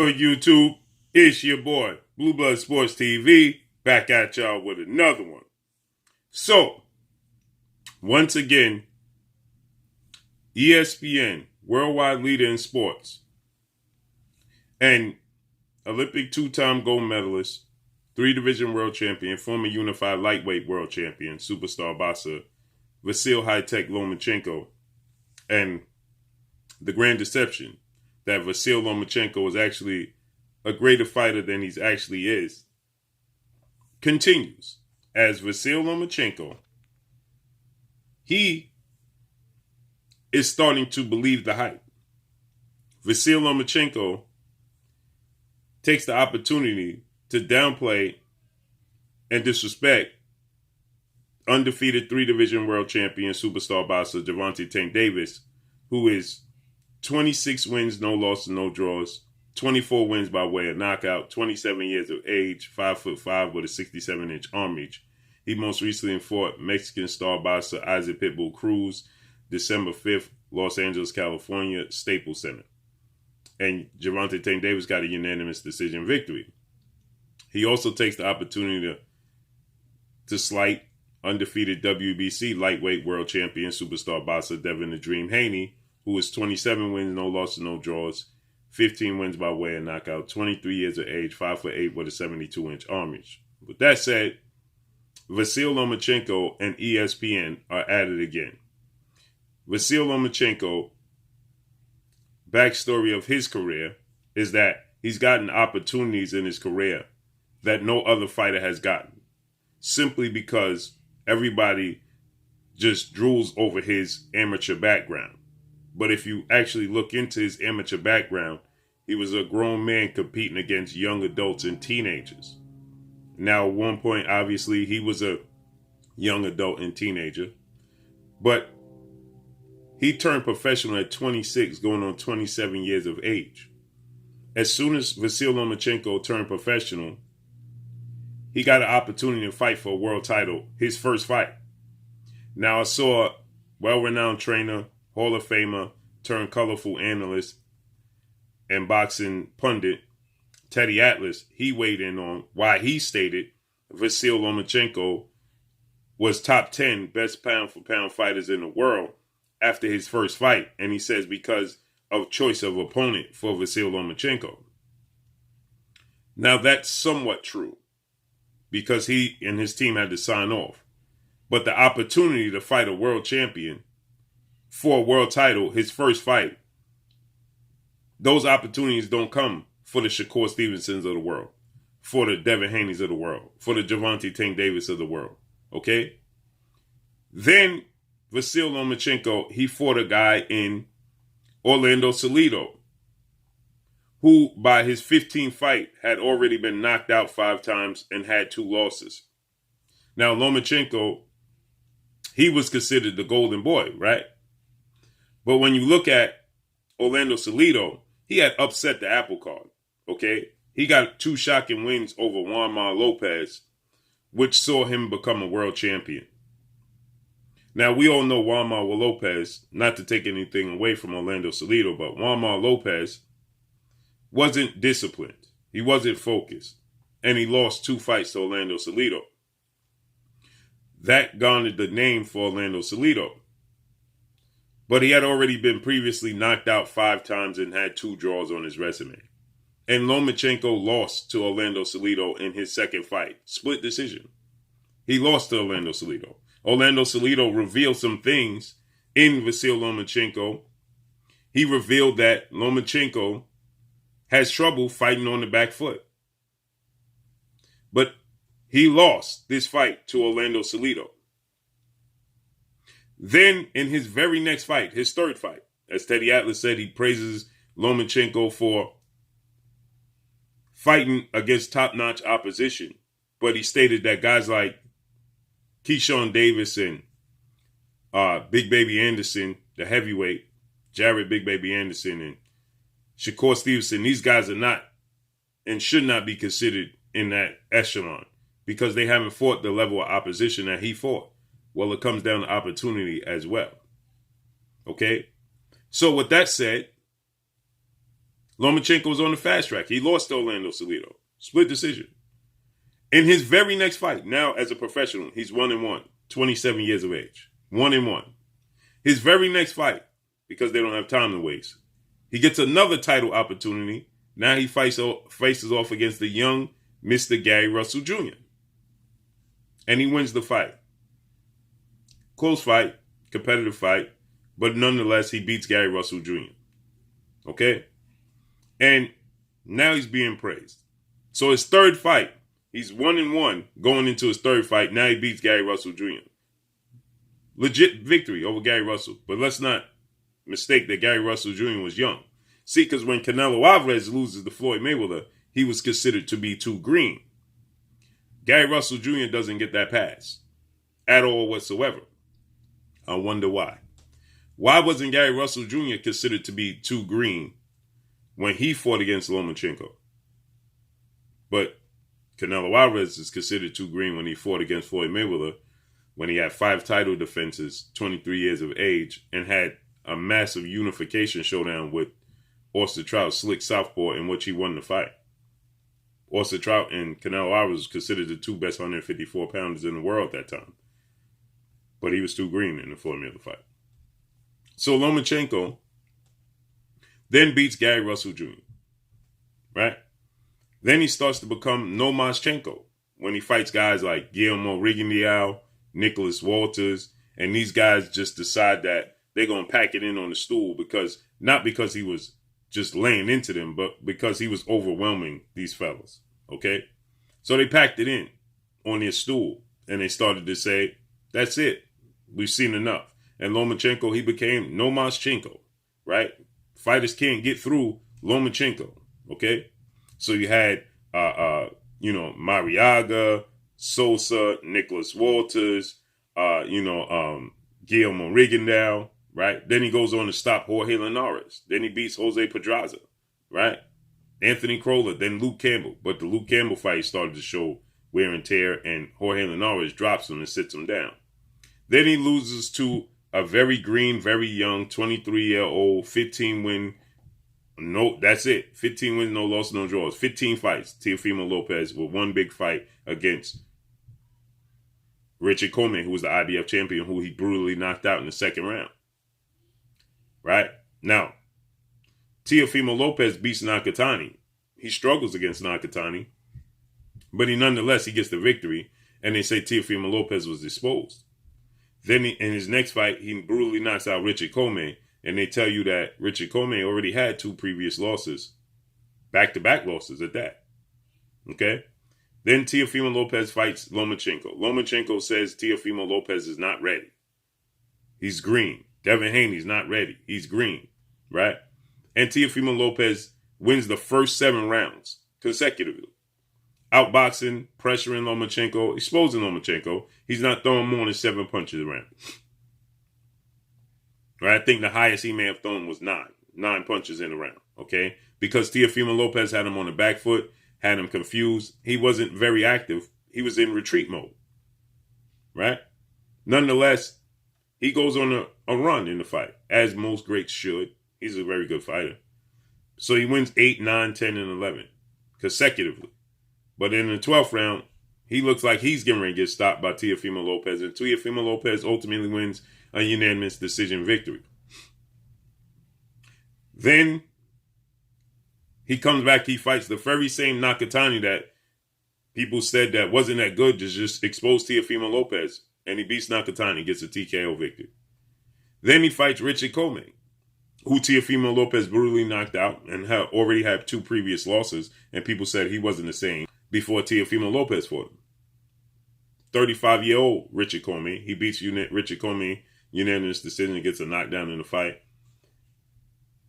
YouTube, it's your boy, Blue Blood Sports TV, back at y'all with another one. So, once again, ESPN, worldwide leader in sports, and Olympic two-time gold medalist, three-division world champion, former unified lightweight world champion, superstar boxer, Vasily Lomachenko, and the grand deception that Vasily Lomachenko is actually a greater fighter than he actually is, continues. As Vasily Lomachenko, he is starting to believe the hype. Vasily Lomachenko takes the opportunity to downplay and disrespect undefeated three-division world champion superstar boxer Gervonta Davis, who is 26 wins, no losses, no draws, 24 wins by way of knockout, 27 years of age, 5'5" with a 67-inch arm reach. He most recently fought Mexican star boxer Isaac Pitbull Cruz, December 5th, Los Angeles, California, Staples Center. And Gervonta Davis got a unanimous decision victory. He also takes the opportunity to slight undefeated WBC lightweight world champion superstar boxer Devin Haney, who is 27 wins, no losses, no draws, 15 wins by way of knockout, 23 years of age, 5'8" with a 72-inch arm reach. With that said, Vasily Lomachenko and ESPN are at it again. Vasily Lomachenko, backstory of his career is that he's gotten opportunities in his career that no other fighter has gotten, simply because everybody just drools over his amateur background. But if you actually look into his amateur background, he was a grown man competing against young adults and teenagers. Now, at one point, obviously, he was a young adult and teenager, but he turned professional at 26, going on 27 years of age. As soon as Vasily Lomachenko turned professional, he got an opportunity to fight for a world title, his first fight. Now, I saw well-renowned trainer, Hall of Famer, turned colorful analyst, and boxing pundit, Teddy Atlas. He weighed in on why he stated Vasily Lomachenko was top 10 best pound-for-pound fighters in the world after his first fight. And he says because of choice of opponent for Vasily Lomachenko. Now, that's somewhat true, because he and his team had to sign off. But the opportunity to fight a world champion for a world title, his first fight, those opportunities don't come for the Shakur Stevensons of the world, for the Devin Haneys of the world, for the Gervonta Davis of the world, okay? Then Vasily Lomachenko, he fought a guy in Orlando Salido, who by his 15th fight had already been knocked out 5 times and had 2 losses. Now, Lomachenko, he was considered the golden boy, right? But when you look at Orlando Salido, he had upset the apple cart, okay? He got 2 shocking wins over Lopez, which saw him become a world champion. Now, we all know Lopez, not to take anything away from Orlando Salido, but Lopez wasn't disciplined. He wasn't focused. And he lost 2 fights to Orlando Salido. That garnered the name for Orlando Salido. But he had already been previously knocked out 5 times and had 2 draws on his resume. And Lomachenko lost to Orlando Salido in his second fight. Split decision. He lost to Orlando Salido. Orlando Salido revealed some things in Vasily Lomachenko. He revealed that Lomachenko has trouble fighting on the back foot. But he lost this fight to Orlando Salido. Then, in his very next fight, his third fight, as Teddy Atlas said, he praises Lomachenko for fighting against top-notch opposition. But he stated that guys like Keyshawn Davis and Big Baby Anderson, the heavyweight, Jared Big Baby Anderson, and Shakur Stevenson, these guys are not and should not be considered in that echelon because they haven't fought the level of opposition that he fought. Well, it comes down to opportunity as well. Okay? So with that said, Lomachenko was on the fast track. He lost to Orlando Salido. Split decision. In his very next fight, now as a professional, he's 1-1, 27 years of age. 1-1. His very next fight, because they don't have time to waste, he gets another title opportunity. Now he faces off against the young Mr. Gary Russell Jr. And he wins the fight. Close fight, competitive fight, but nonetheless, he beats Gary Russell Jr. Okay? And now he's being praised. So his third fight, he's 1-1 going into his third fight. Now he beats Gary Russell Jr. Legit victory over Gary Russell. But let's not mistake that Gary Russell Jr. was young. See, because when Canelo Alvarez loses to Floyd Mayweather, he was considered to be too green. Gary Russell Jr. doesn't get that pass at all whatsoever. I wonder why. Why wasn't Gary Russell Jr. considered to be too green when he fought against Lomachenko? But Canelo Alvarez is considered too green when he fought against Floyd Mayweather, when he had 5 title defenses, 23 years of age, and had a massive unification showdown with Austin Trout, slick southpaw, in which he won the fight. Austin Trout and Canelo Alvarez was considered the 2 best 154-pounders in the world at that time. But he was too green in the Floyd Mayweather fight. So Lomachenko then beats Gary Russell Jr., right? Then he starts to become Lomachenko when he fights guys like Guillermo Rigondeaux, Nicholas Walters, and these guys just decide that they're going to pack it in on the stool not because he was just laying into them, but because he was overwhelming these fellas, okay? So they packed it in on their stool, and they started to say, that's it. We've seen enough. And Lomachenko, he became Lomachenko, right? Fighters can't get through Lomachenko, okay? So you had, Mariaga, Sosa, Nicholas Walters, Guillermo Rigondeaux, right? Then he goes on to stop Jorge Linares. Then he beats Jose Pedraza, right? Anthony Crolla, then Luke Campbell. But the Luke Campbell fight started to show wear and tear, and Jorge Linares drops him and sits him down. Then he loses to a very green, very young, 23-year-old, 15-win. No, that's it. 15 wins, no losses, no draws. 15 fights. Teofimo Lopez with 1 big fight against Richard Coleman, who was the IBF champion, who he brutally knocked out in the second round. Right? Now, Teofimo Lopez beats Nakatani. He struggles against Nakatani, but he gets the victory, and they say Teofimo Lopez was exposed. Then in his next fight, he brutally knocks out Richard Coleman, and they tell you that Richard Coleman already had 2 previous losses, back-to-back losses at that. Okay? Then Teofimo Lopez fights Lomachenko. Lomachenko says Teofimo Lopez is not ready. He's green. Devin Haney's not ready. He's green, right? And Teofimo Lopez wins the first 7 rounds consecutively. Outboxing, pressuring Lomachenko, exposing Lomachenko. He's not throwing more than 7 punches around. Right? I think the highest he may have thrown was 9 punches in a round, okay? Because Teofimo Lopez had him on the back foot, had him confused. He wasn't very active. He was in retreat mode, right? Nonetheless, he goes on a run in the fight, as most greats should. He's a very good fighter. So he wins 8, 9, 10, and 11 consecutively. But in the 12th round, he looks like he's getting ready to get stopped by Teofimo Lopez, and Teofimo Lopez ultimately wins a unanimous decision victory. Then he comes back, he fights the very same Nakatani that people said that wasn't that good to just expose Teofimo Lopez, and he beats Nakatani, gets a TKO victory. Then he fights Richard Coleman, who Teofimo Lopez brutally knocked out and already had 2 previous losses, and people said he wasn't the same before Teofimo Lopez fought him. 35-year-old Richard Coleman, he beats Richard Coleman, unanimous decision, gets a knockdown in the fight.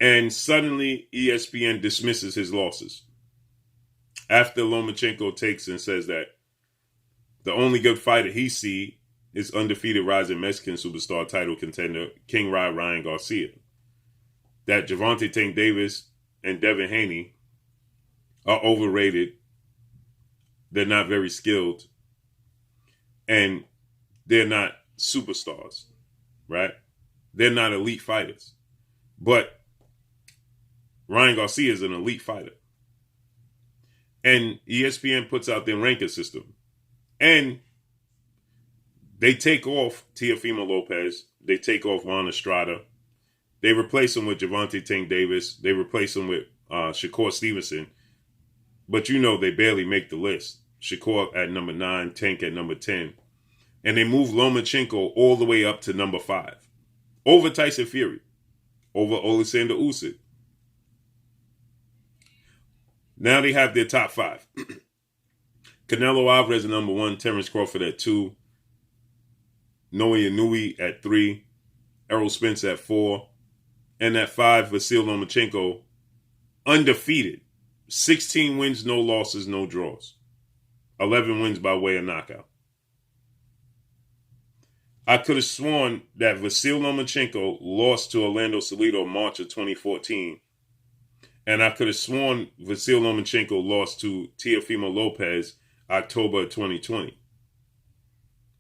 And suddenly ESPN dismisses his losses. After Lomachenko takes and says that the only good fighter he sees is undefeated rising Mexican superstar title contender King Ryan Garcia. That Gervonta Tank Davis and Devin Haney are overrated. They're not very skilled. And they're not superstars, right? They're not elite fighters. But Ryan Garcia is an elite fighter. And ESPN puts out their ranking system. And they take off Teofimo Lopez. They take off Juan Estrada. They replace him with Gervonta Tank Davis. They replace him with Shakur Stevenson. But you know they barely make the list. Shakur at number 9, Tank at number 10. And they move Lomachenko all the way up to number 5. Over Tyson Fury. Over Alexander Usyk. Now they have their top 5. Canelo Alvarez at number 1. Terence Crawford at 2. Noah Inoue at 3. Errol Spence at 4. And at 5, Vasily Lomachenko, undefeated. 16 wins, no losses, no draws. 11 wins by way of knockout. I could have sworn that Vasily Lomachenko lost to Orlando Salido March of 2014. And I could have sworn Vasily Lomachenko lost to Teofimo Lopez October of 2020.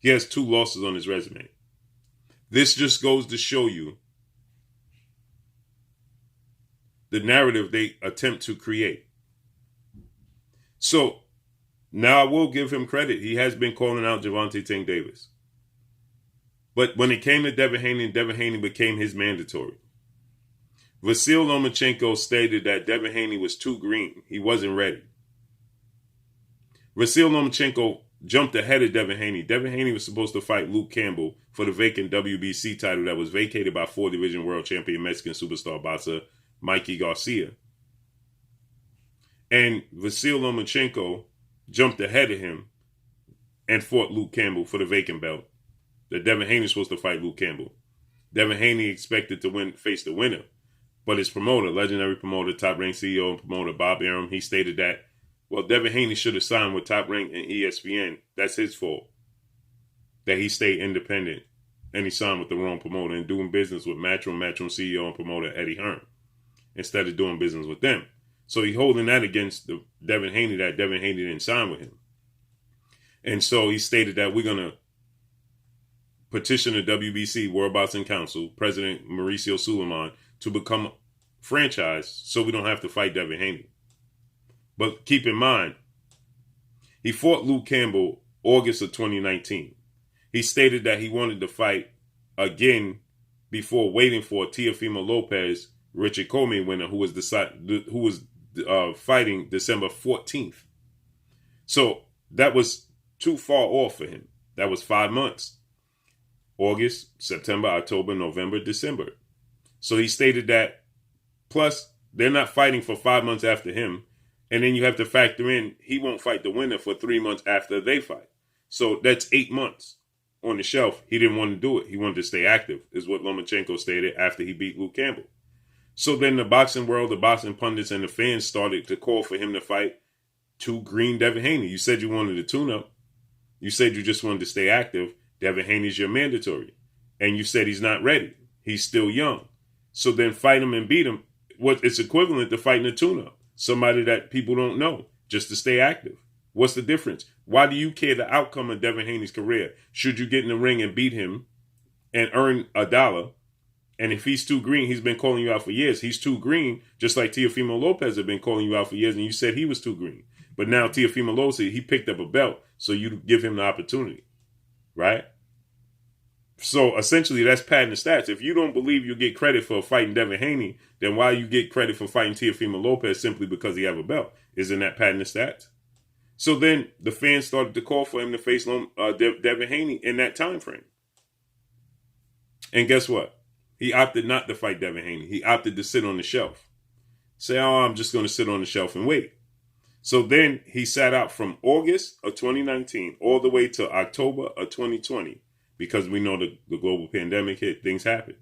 He has 2 losses on his resume. This just goes to show you the narrative they attempt to create. So, now I will give him credit. He has been calling out Gervonta Tank Davis. But when it came to Devin Haney became his mandatory. Vasily Lomachenko stated that Devin Haney was too green. He wasn't ready. Vasily Lomachenko jumped ahead of Devin Haney. Devin Haney was supposed to fight Luke Campbell for the vacant WBC title that was vacated by 4-division world champion Mexican superstar boxer Mikey Garcia. And Vasily Lomachenko jumped ahead of him and fought Luke Campbell for the vacant belt. That Devin Haney was supposed to fight Luke Campbell. Devin Haney expected to face the winner. But his promoter, legendary promoter, Top Rank CEO and promoter Bob Arum, he stated that, well, Devin Haney should have signed with Top Rank and ESPN. That's his fault. That he stayed independent and he signed with the wrong promoter and doing business with Matchroom CEO and promoter Eddie Hearn instead of doing business with them. So he's holding that against Devin Haney, that Devin Haney didn't sign with him. And so he stated that we're going to petition the WBC, World Boxing Council, President Mauricio Suleiman, to become franchised so we don't have to fight Devin Haney. But keep in mind, he fought Luke Campbell August of 2019. He stated that he wanted to fight again before waiting for Teofimo Lopez, Richard Comey winner, who was fighting December 14th. So that was too far off for him. That was 5 months. August, September, October, November, December. So he stated that, plus they're not fighting for 5 months after him. And then you have to factor in, he won't fight the winner for 3 months after they fight. So that's 8 months on the shelf. He didn't want to do it. He wanted to stay active, is what Lomachenko stated after he beat Luke Campbell. So then the boxing world, the boxing pundits, and the fans started to call for him to fight too green Devin Haney. You said you wanted a tune-up. You said you just wanted to stay active. Devin Haney's your mandatory. And you said he's not ready. He's still young. So then fight him and beat him. It's equivalent to fighting a tune-up. Somebody that people don't know, just to stay active. What's the difference? Why do you care the outcome of Devin Haney's career? Should you get in the ring and beat him and earn $1? And if he's too green, he's been calling you out for years. He's too green, just like Teofimo Lopez had been calling you out for years, and you said he was too green. But now Teofimo Lopez, he picked up a belt, so you give him the opportunity, right? So essentially, that's padding the stats. If you don't believe you get credit for fighting Devin Haney, then why you get credit for fighting Teofimo Lopez simply because he have a belt? Isn't that padding the stats? So then the fans started to call for him to face Devin Haney in that time frame. And guess what? He opted not to fight Devin Haney. He opted to sit on the shelf. Say, oh, I'm just going to sit on the shelf and wait. So then he sat out from August of 2019 all the way to October of 2020 because we know the global pandemic hit, things happen.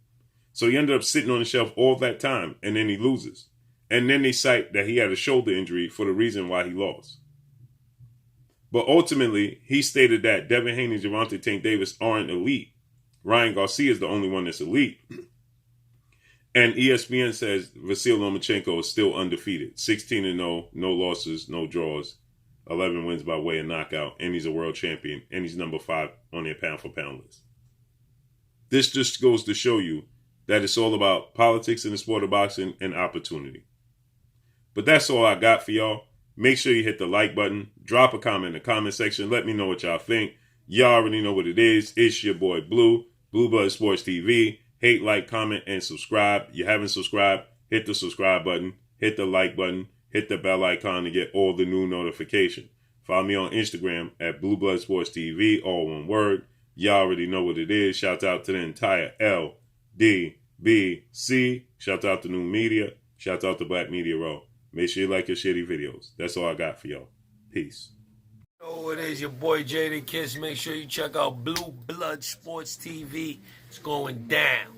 So he ended up sitting on the shelf all that time, and then he loses. And then they cite that he had a shoulder injury for the reason why he lost. But ultimately, he stated that Devin Haney and Gervonta Tank Davis aren't elite. Ryan Garcia is the only one that's elite. And ESPN says Vasily Lomachenko is still undefeated. 16-0, no losses, no draws, 11 wins by way of knockout, and he's a world champion, and he's number 5 on their pound-for-pound list. This just goes to show you that it's all about politics in the sport of boxing and opportunity. But that's all I got for y'all. Make sure you hit the like button. Drop a comment in the comment section. Let me know what y'all think. Y'all already know what it is. It's your boy Blue, Blue Blood Sports TV. Hate, like, comment, and subscribe. You haven't subscribed, hit the subscribe button. Hit the like button. Hit the bell icon to get all the new notifications. Follow me on Instagram at Blue Blood Sports TV, all one word. Y'all already know what it is. Shout out to the entire LDBC. Shout out to New Media. Shout out to Black Media Row. Make sure you like your shitty videos. That's all I got for y'all. Peace. Oh, it is your boy Jada Kiss. Make sure you check out Blue Blood Sports TV. It's going down.